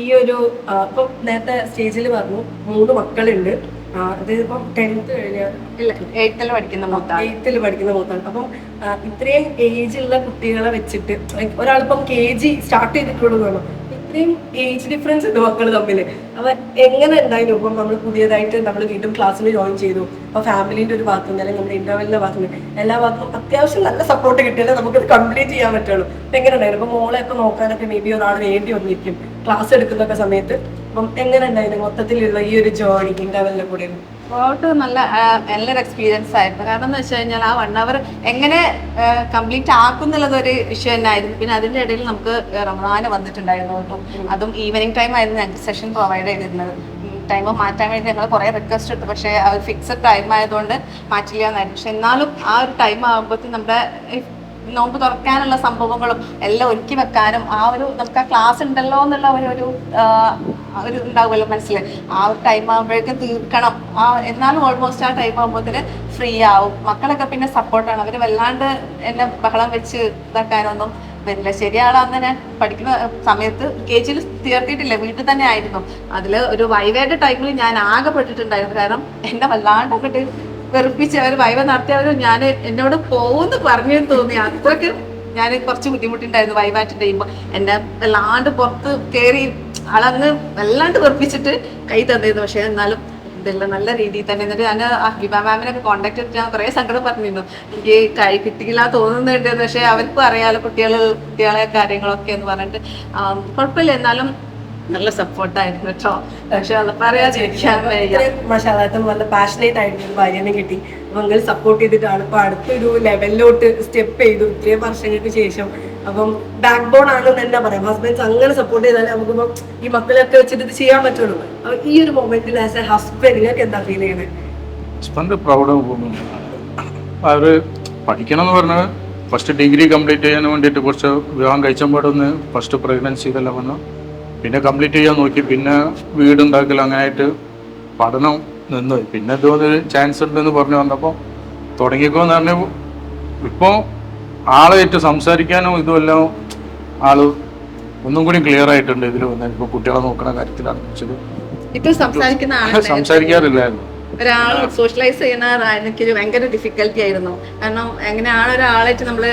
ഈ ഒരു ഇപ്പം നേരത്തെ സ്റ്റേജിൽ പറഞ്ഞു 3 മക്കളുണ്ട്. ഇതിപ്പം 10th കഴിഞ്ഞ ഇല്ല 8th പഠിക്കുന്ന മൂത്താണ്. 8th പഠിക്കുന്ന മൂത്താണ്. അപ്പം ഇത്രയും ഏജ് ഉള്ള കുട്ടികളെ വെച്ചിട്ട് ഒരാളിപ്പം KG സ്റ്റാർട്ട് ചെയ്തിട്ടുള്ളൂ വേണം, ഇത്രയും ഏജ് ഡിഫറൻസ് ഉണ്ട് മക്കൾ തമ്മിൽ. അപ്പൊ എങ്ങനെ ഉണ്ടായിരുന്നു? ഇപ്പം നമ്മൾ പുതിയതായിട്ട് നമ്മൾ വീണ്ടും ക്ലാസ്സിൽ ജോയിൻ ചെയ്തു, അപ്പൊ ഫാമിലിന്റെ ഒരു ഭാഗത്ത് നിന്ന് അല്ലെങ്കിൽ നമ്മുടെ ഇന്റർവെല്ലിന്റെ ഭാഗത്ത് നിന്ന് എല്ലാ ഭാഗത്തും അത്യാവശ്യം നല്ല സപ്പോർട്ട് കിട്ടിയാലേ നമുക്കത് കംപ്ലീറ്റ് ചെയ്യാൻ പറ്റുള്ളൂ. അപ്പൊ എങ്ങനെ ഉണ്ടായിരുന്നു? അപ്പൊ മോളെ ഒക്കെ നോക്കാനൊക്കെ മേ ബി ഒരാൾ വേണ്ടി വന്നിരിക്കും ക്ലാസ് എടുക്കുന്നൊക്കെ സമയത്ത്. അപ്പം എങ്ങനെ ഉണ്ടായിരുന്നു മൊത്തത്തിലുള്ള ഈ ഒരു ജേർണി ഇന്റർവെല്ലിന്റെ കൂടെ? നല്ലൊരു എക്സ്പീരിയൻസ് ആയിരുന്നു. കാരണം എന്ന് വെച്ച് കഴിഞ്ഞാൽ ആ 1 hour എങ്ങനെ കംപ്ലീറ്റ് ആക്കും എന്നുള്ളത് ഒരു ഇഷ്യൂ തന്നെ ആയിരുന്നു. പിന്നെ അതിൻ്റെ ഇടയിൽ നമുക്ക് റമദാൻ വന്നിട്ടുണ്ടായിരുന്നു കേട്ടോ. അതും ഈവനിങ് ടൈം ആയിരുന്നു ഞങ്ങൾക്ക് സെഷൻ പ്രൊവൈഡ് ചെയ്തിരുന്നത്. ടൈം മാറ്റാൻ വേണ്ടി ഞങ്ങൾ കുറേ റിക്വസ്റ്റ് എടുത്തു, പക്ഷേ ആ ഒരു ഫിക്സഡ് ടൈം ആയതുകൊണ്ട് മാറ്റില്ല എന്നായിരുന്നു. പക്ഷെ എന്നാലും ആ ഒരു ടൈം ആകുമ്പോഴത്തേക്കും നമ്മുടെ നോമ്പ് തുറക്കാനുള്ള സംഭവങ്ങളും എല്ലാം ഒരുക്കി വെക്കാനും നമുക്ക് ആ ക്ലാസ് ഉണ്ടല്ലോ എന്നുള്ള ഒരു ഉണ്ടാവുമല്ലോ മനസ്സിൽ. ആ ഒരു ടൈം ആകുമ്പോഴേക്കും തീർക്കണം. എന്നാലും ഓൾമോസ്റ്റ് ആ ടൈം ആകുമ്പോഴത്തേന് ഫ്രീ ആവും. മക്കളൊക്കെ പിന്നെ സപ്പോർട്ടാണ്. അവർ വല്ലാണ്ട് എന്നെ ബഹളം വെച്ച് ഇതാക്കാനൊന്നും വരില്ല. ശരിയാണ്, അന്ന് ഞാൻ പഠിക്കുന്ന സമയത്ത് KG തീർത്തിട്ടില്ല, വീട്ടിൽ തന്നെ ആയിരുന്നു. അതിൽ ഒരു വൈവേന്റെ ടൈമിൽ ഞാൻ ആകെ പെട്ടിട്ടുണ്ടായിരുന്നു. കാരണം എന്നെ വല്ലാണ്ട് അങ്ങോട്ട് വെറുപ്പിച്ച് അവർ വൈവ നടത്തിയവരും ഞാൻ എന്നോട് പോകുമെന്ന് പറഞ്ഞു തോന്നി. അത്രയ്ക്ക് ഞാൻ കുറച്ച് ബുദ്ധിമുട്ടുണ്ടായിരുന്നു വൈവ അറ്റൻഡ് ചെയ്യുമ്പോൾ. എന്നെ വല്ലാണ്ട് പുറത്ത് കയറി ആളങ്ങ് വല്ലാണ്ട് വെറുപ്പിച്ചിട്ട് കൈ തന്നിരുന്നു. പക്ഷെ എന്നാലും ഇതെല്ലാം നല്ല രീതിയിൽ തന്നെ. എന്നിട്ട് ഞാൻ ഹിബ മാമിനൊക്കെ കോൺടാക്ട് ചെയ്തിട്ട് ഞാൻ കുറേ സങ്കടം പറഞ്ഞിരുന്നു, എനിക്ക് കൈ കിട്ടിയില്ല തോന്നുന്നുണ്ട്. പക്ഷെ അവർക്കും അറിയാലോ കുട്ടികളെ കാര്യങ്ങളൊക്കെ എന്ന് പറഞ്ഞിട്ട് കുഴപ്പമില്ല. എന്നാലും നല്ല സപ്പോർട്ടായിരുന്നു കേട്ടോ. പക്ഷെ അത് പറയാതിരിക്കാൻ നല്ല പാഷനേറ്റ് ആയിട്ടുള്ള ഒരു ഭാര്യനെ കിട്ടി. മകൾ സപ്പോർട്ട് ചെയ്തിട്ടാണ് ഇപ്പൊ അടുത്തൊരു ലെവലിലോട്ട് സ്റ്റെപ്പ് ചെയ്തു ഇത്രയും വർഷങ്ങൾക്ക് ശേഷം. അപ്പം ബാക്ക് ബോൺ ആണെന്ന് തന്നെ പറയാം. ഹസ്ബൻഡ്സ് അങ്ങനെ സപ്പോർട്ട് ചെയ്താലേ നമുക്കിപ്പം ഈ മക്കളെയൊക്കെ വെച്ചിട്ട് ഇത് ചെയ്യാൻ പറ്റുള്ളൂ. അപ്പൊ ഈ ഒരു മൊമെന്റിൽ ആസ് എ ഹസ്ബൻഡ് നിങ്ങൾക്ക് എന്താ ഫീൽ ചെയ്യുന്നത്? ഹസ്ബൻഡ് പ്രൗഡ് അവര് പഠിക്കണം എന്ന് പറഞ്ഞാൽ ഫസ്റ്റ് ഡിഗ്രി കംപ്ലീറ്റ് ചെയ്യാൻ വേണ്ടിയിട്ട് കുറച്ച് വിവാഹം കഴിച്ചപാടൊന്ന് ഫസ്റ്റ് പ്രഗ്നൻസി ഇതെല്ലാം വന്നു, പിന്നെ കംപ്ലീറ്റ് ചെയ്യാൻ നോക്കി, പിന്നെ വീടുണ്ടാക്കൽ അങ്ങനെയായിട്ട് പഠനം നിന്ന്, പിന്നെ ഇതുപോലെ ചാൻസ് ഉണ്ടെന്ന് പറഞ്ഞു വന്നപ്പോൾ തുടങ്ങിക്കോന്ന് പറഞ്ഞാൽ ഇപ്പോൾ ആളായിട്ട് സംസാരിക്കാനും ഇതുമെല്ലാം ആള് ഒന്നും കൂടി ക്ലിയർ ആയിട്ടുണ്ട്. ഇതിൽ വന്നാൽ ഇപ്പോൾ കുട്ടികളെ നോക്കുന്ന കാര്യത്തിലാണ് വെച്ചത് സംസാരിക്കാറില്ലായിരുന്നു. ഒരാൾ സോഷ്യലൈസ് ചെയ്യുന്ന എനിക്ക് ഭയങ്കര ഡിഫിക്കൽറ്റി ആയിരുന്നു. കാരണം എങ്ങനെയാണ് ഒരാളായിട്ട് നമ്മൾ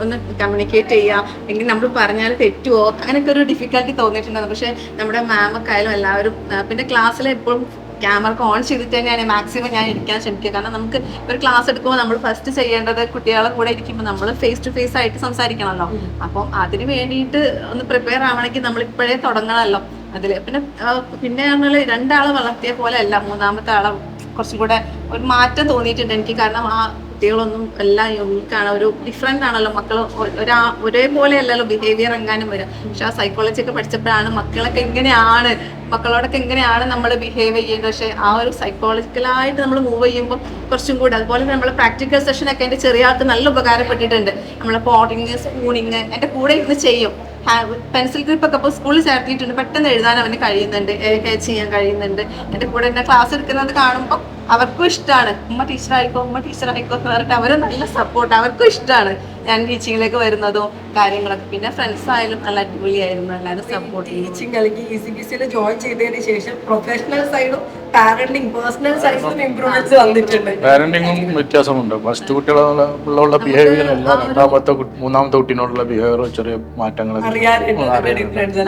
ഒന്ന് കമ്മ്യൂണിക്കേറ്റ് ചെയ്യുക, എങ്കിൽ നമ്മൾ പറഞ്ഞാൽ തെറ്റുമോ, അങ്ങനെയൊക്കെ ഒരു ഡിഫിക്കൽറ്റി തോന്നിയിട്ടുണ്ടായിരുന്നു. പക്ഷെ നമ്മുടെ മാമൊക്കെ ആയാലും എല്ലാവരും പിന്നെ ക്ലാസ്സിൽ എപ്പോഴും ക്യാമറ ഓൺ ചെയ്തിട്ട് തന്നെയാണ് മാക്സിമം ഞാൻ ഇരിക്കാൻ ശ്രമിക്കുക. കാരണം നമുക്ക് ഒരു ക്ലാസ് എടുക്കുമ്പോൾ നമ്മൾ ഫസ്റ്റ് ചെയ്യേണ്ടത് കുട്ടികളെ കൂടെ ഇരിക്കുമ്പോൾ നമ്മൾ ഫേസ് ടു ഫേസ് ആയിട്ട് സംസാരിക്കണമല്ലോ. അപ്പം അതിന് വേണ്ടിയിട്ട് ഒന്ന് പ്രിപ്പയർ ആവണമെങ്കിൽ നമ്മൾ ഇപ്പോഴേ തുടങ്ങണമല്ലോ അതിൽ. പിന്നെ പറഞ്ഞാൽ 2 ആളെ വളർത്തിയ പോലെ അല്ല, 3ാമത്തെ ആളെ കുറച്ചും കൂടെ ഒരു മാറ്റം തോന്നിയിട്ടുണ്ട് എനിക്ക്. കാരണം ആ കുട്ടികളൊന്നും എല്ലാം യൂണിക്കാണ്, ഒരു ഡിഫറെൻ്റ് ആണല്ലോ മക്കൾ. ഒരേപോലെ അല്ലല്ലോ ബിഹേവിയർ എങ്ങാനും വരും. പക്ഷെ ആ സൈക്കോളജി ഒക്കെ പഠിച്ചപ്പോഴാണ് മക്കളോടൊക്കെ എങ്ങനെയാണ് നമ്മൾ ബിഹേവ് ചെയ്യേണ്ടത്. പക്ഷെ ആ ഒരു സൈക്കോളജിക്കലായിട്ട് നമ്മൾ മൂവ് ചെയ്യുമ്പോൾ കുറച്ചും കൂടെ. അതുപോലെ നമ്മൾ പ്രാക്ടിക്കൽ സെഷനൊക്കെ എൻ്റെ ചെറിയ ആൾക്ക് നല്ല ഉപകാരപ്പെട്ടിട്ടുണ്ട്. നമ്മളെ പോട്ടിങ്, സ്പൂണിങ് എൻ്റെ കൂടെ ഇരുന്ന് ചെയ്യും. പെൻസിൽ ഗ്രിപ്പൊക്കെ ഇപ്പോൾ സ്കൂളിൽ ചേർത്തിയിട്ടുണ്ട്. പെട്ടെന്ന് എഴുതാൻ അവന് കഴിയുന്നുണ്ട്, ക്യാച്ച് ചെയ്യാൻ കഴിയുന്നുണ്ട്. എൻ്റെ കൂടെ എന്നെ ക്ലാസ് എടുക്കുന്നത് കാണുമ്പോൾ അവർക്കും ഇഷ്ടമാണ്. ഉമ്മ ടീച്ചറായിക്കോ എന്ന് പറഞ്ഞിട്ട് അവർ നല്ല സപ്പോർട്ട്. അവർക്കും ഇഷ്ടമാണ് ഞാൻ ടീച്ചിങ്ങിലേക്ക് വരുന്നതും കാര്യങ്ങളൊക്കെ. പിന്നെ ഫ്രണ്ട്സ് ആയാലും നല്ല അടിപൊളിയായിരുന്നു, എല്ലാവരും സപ്പോർട്ട് ചെയ്യും. ടീച്ചിങ് അല്ലെങ്കിൽ ECBCയിൽ ജോയിൻ ചെയ്തതിന് ശേഷം പ്രൊഫഷണൽ സൈഡും പാരന്റിങ് പേഴ്സണൽ സൈഡും ഇംപ്രൂവ്മെന്റ്സ് വന്നിട്ടുണ്ട്. പാരന്റിങ്ങും വ്യത്യാസമുണ്ട്. ഫസ്റ്റ് കുട്ടികളുള്ള ബിഹേവിയർ അല്ല, 3ാമത്തെ കുട്ടീനോടുള്ള ബിഹേവിയർ ചെറിയ മാറ്റങ്ങൾ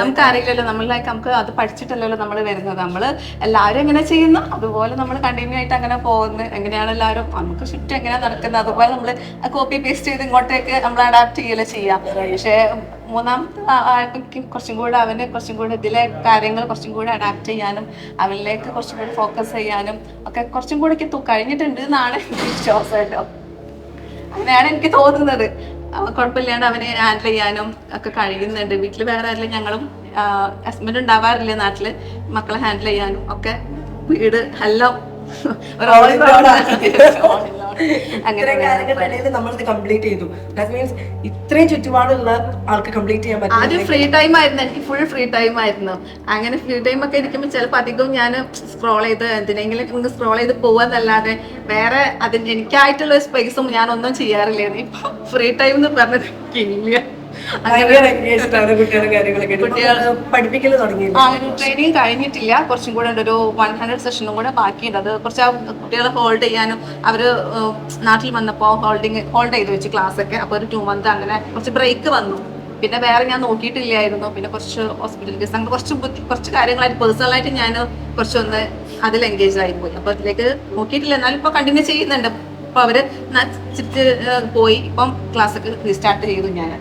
നമുക്കറിയില്ലല്ലോ. നമുക്ക് അത് പഠിച്ചിട്ടല്ലല്ലോ നമ്മൾ വരുന്നത്. നമ്മൾ എല്ലാവരും എങ്ങനെ ചെയ്യുന്നു അതുപോലെ നമ്മൾ കണ്ടിന്യൂ ആയിട്ട് അങ്ങനെ പോകുന്നത്. എങ്ങനെയാണ് എല്ലാവരും നമുക്ക് ചുറ്റും എങ്ങനെയാണ് നടക്കുന്നത് അതുപോലെ നമ്മൾ കോപ്പി പേസ്റ്റ് ചെയ്ത് ഇങ്ങോട്ടേക്ക് നമ്മൾ അഡാപ്റ്റ് ചെയ്യല ചെയ്യാം. പക്ഷേ 3ാമത്തെ ആൾക്ക് കുറച്ചും കൂടെ ഇതിലെ കാര്യങ്ങൾ കുറച്ചും കൂടെ അഡാപ്റ്റ് ചെയ്യാനും അവനിലേക്ക് കുറച്ചും കൂടി ഫോക്കസ് ചെയ്യാനും ഒക്കെ കുറച്ചും കൂടെ കഴിഞ്ഞിട്ടുണ്ട് എന്നാണ് വിശ്വാസം കേട്ടോ. അങ്ങനെയാണ് എനിക്ക് തോന്നുന്നത്. കുഴപ്പമില്ലാണ്ട് അവനെ ഹാൻഡിൽ ചെയ്യാനും ഒക്കെ കഴിയുന്നുണ്ട്. വീട്ടിൽ വേറെ ആരെങ്കിലും ഞങ്ങളും ഹസ്ബൻഡ് ഉണ്ടാവാറില്ല നാട്ടില്, മക്കളെ ഹാൻഡിൽ ചെയ്യാനും ഒക്കെ വീട് എല്ലാം നമ്മളിത് കംപ്ലീറ്റ് ചെയ്തു. ദാറ്റ് മീൻസ് ഇത്രയും ചുറ്റുപാടുള്ള ആൾക്ക് കംപ്ലീറ്റ് ചെയ്യാൻ പറ്റും. ആദ്യം ഫ്രീ ടൈം ആയിരുന്നു, എനിക്ക് ഫുൾ ഫ്രീ ടൈം ആയിരുന്നു. അങ്ങനെ ഫ്രീ ടൈം ഒക്കെ ഇരിക്കുമ്പോൾ ചിലപ്പോൾ അധികം ഞാൻ സ്ക്രോൾ ചെയ്ത് എന്തിനെങ്കിലും സ്ക്രോൾ ചെയ്ത് പോവാന്നല്ലാതെ വേറെ എനിക്കായിട്ടുള്ള സ്പേസും ഞാൻ ഒന്നും ചെയ്യാറില്ലായിരുന്നു. ഇപ്പൊ ഫ്രീ ടൈം എന്ന് പറഞ്ഞത് ഇല്ല. ഭയങ്കര engaged ആണ് കുട്ടികളുടെ കാര്യങ്ങളൊക്കെ. പഠിപ്പിക്കൽ തുടങ്ങി. ട്രെയിനിങ് കഴിഞ്ഞിട്ടില്ല, കുറച്ചും കൂടെ ഉണ്ട്, ഒരു 100 സെഷനും കൂടെ ബാക്കിയുണ്ട്. അത് കുറച്ച് കുട്ടികളെ ഹോൾഡ് ചെയ്യാനും അവർ നാട്ടിൽ വന്നപ്പോൾ ഹോൾഡ് ചെയ്ത് വെച്ച് ക്ലാസ് ഒക്കെ. അപ്പോൾ ഒരു 2 മന്ത് അങ്ങനെ കുറച്ച് ബ്രേക്ക് വന്നു. പിന്നെ വേറെ ഞാൻ നോക്കിയിട്ടില്ലായിരുന്നു. പിന്നെ കുറച്ച് ഹോസ്പിറ്റൽ കേസ് അങ്ങനെ കുറച്ച് കാര്യങ്ങളായിട്ട് പേഴ്സണലായിട്ട് ഞാൻ കുറച്ചൊന്ന് അതിൽ എൻഗേജ് ആയി പോയി. അപ്പോൾ അതിലേക്ക് നോക്കിയിട്ടില്ല, എന്നാലും ഇപ്പോൾ കണ്ടിന്യൂ ചെയ്യുന്നുണ്ട്. അപ്പോൾ അവർ പോയി ഇപ്പം ക്ലാസ് ഒക്കെ റീസ്റ്റാർട്ട് ചെയ്തു. ഞാൻ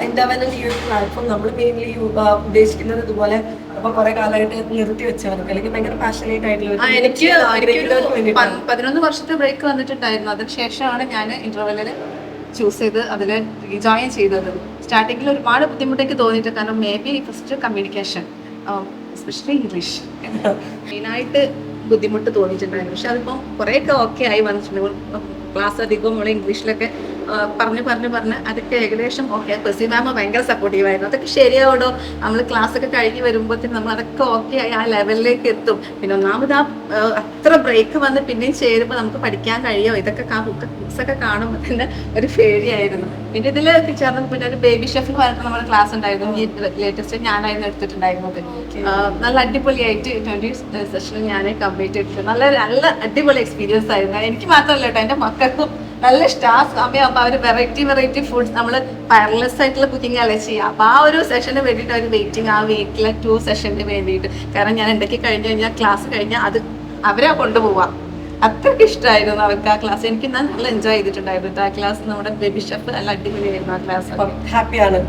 എന്തായാലും ഈ ഒരു പ്ലാറ്റ്ഫോം നമ്മൾ മെയിൻലി ഉദ്ദേശിക്കുന്നത് ഇതുപോലെ അപ്പൊ കുറെ കാലമായിട്ട് നിർത്തി വെച്ചവർക്ക് അല്ലെങ്കിൽ ഭയങ്കര പാഷനേറ്റ് ആയിട്ടുള്ള എനിക്ക് 11 വർഷത്തെ ബ്രേക്ക് വന്നിട്ടുണ്ടായിരുന്നു. അതിനുശേഷമാണ് ഞാൻ ഇന്റർവെല്ലിൽ ചൂസ് ചെയ്ത് അതിൽ ജോയിൻ ചെയ്തത്. സ്റ്റാർട്ടിങ്ങിൽ ഒരുപാട് ബുദ്ധിമുട്ടേക്ക് തോന്നിയിട്ട്, കാരണം may be first communication, especially English മെയിനായിട്ട് ബുദ്ധിമുട്ട് തോന്നിയിട്ടുണ്ടായിരുന്നു. പക്ഷെ അതിപ്പം കുറേയൊക്കെ ഓക്കെ ആയി വന്നിട്ടുണ്ട്. ക്ലാസ് അധികം നമ്മൾ ഇംഗ്ലീഷിലൊക്കെ പറഞ്ഞ് അതൊക്കെ ഏകദേശം ഓക്കെ. പെർസി മാം ഭയങ്കര സപ്പോർട്ടീവായിരുന്നു. അതൊക്കെ ശരിയാവടോ, നമ്മൾ ക്ലാസ് ഒക്കെ കഴിഞ്ഞ് വരുമ്പോഴത്തേക്കും നമ്മൾ അതൊക്കെ ഓക്കെ ആയി ആ ലെവലിലേക്ക് എത്തും. പിന്നെ ഒന്നാമത് അത്ര ബ്രേക്ക് വന്ന് പിന്നെയും ചേരുമ്പോൾ നമുക്ക് പഠിക്കാൻ കഴിയുമോ, ഇതൊക്കെ ബുക്സൊക്കെ കാണുമ്പോൾ തന്നെ ഒരു പേടിയായിരുന്നു. പിന്നെ ഇതിൽ ചേർന്ന് പിന്നെ ഒരു ബേബി ഷെഫ് പറഞ്ഞിട്ട് നമ്മുടെ ക്ലാസ് ഉണ്ടായിരുന്നു. ലേറ്റസ്റ്റ് ഞാനായിരുന്നു എടുത്തിട്ടുണ്ടായിരുന്നത്. നല്ല അടിപൊളിയായിട്ട് 20 സെഷനിൽ ഞാൻ കംപ്ലീറ്റ് ചെയ്തിട്ടുണ്ട്. നല്ല അടിപൊളി എക്സ്പീരിയൻസ് ആയിരുന്നു. എനിക്ക് മാത്രമല്ല കേട്ടോ, എൻ്റെ മക്കൾക്കും നല്ല ഇഷ്ടം. ആ സമയമാകുമ്പോൾ അവർ വെറൈറ്റി ഫുഡ്സ്, നമ്മൾ ഫയർലെസ് ആയിട്ടുള്ള കുക്കിംഗ് അല്ലേ ചെയ്യുക. അപ്പോൾ ആ ഒരു സെഷന് വേണ്ടിയിട്ട് അവർ വെയിറ്റിംഗ്, ആ വീക്കിലെ 2 സെഷന് വേണ്ടിയിട്ട്. കാരണം ഞാൻ എന്തൊക്കെ കഴിഞ്ഞ് കഴിഞ്ഞാൽ ക്ലാസ് കഴിഞ്ഞാൽ അത് അവരെ കൊണ്ടുപോവാം. അത്രയ്ക്ക് ഇഷ്ടമായിരുന്നു അവർക്ക് ആ ക്ലാസ്. എനിക്ക് നല്ല എൻജോയ് ചെയ്തിട്ടുണ്ടായിരുന്നു ആ ക്ലാസ്. നമ്മുടെ ബേബി ഷെഫ് നല്ല അടിപൊളിയായിരുന്നു ആ ക്ലാസ്. ഹാപ്പിയാണ്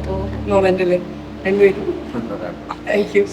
മൊമെന്റില്. Thank you.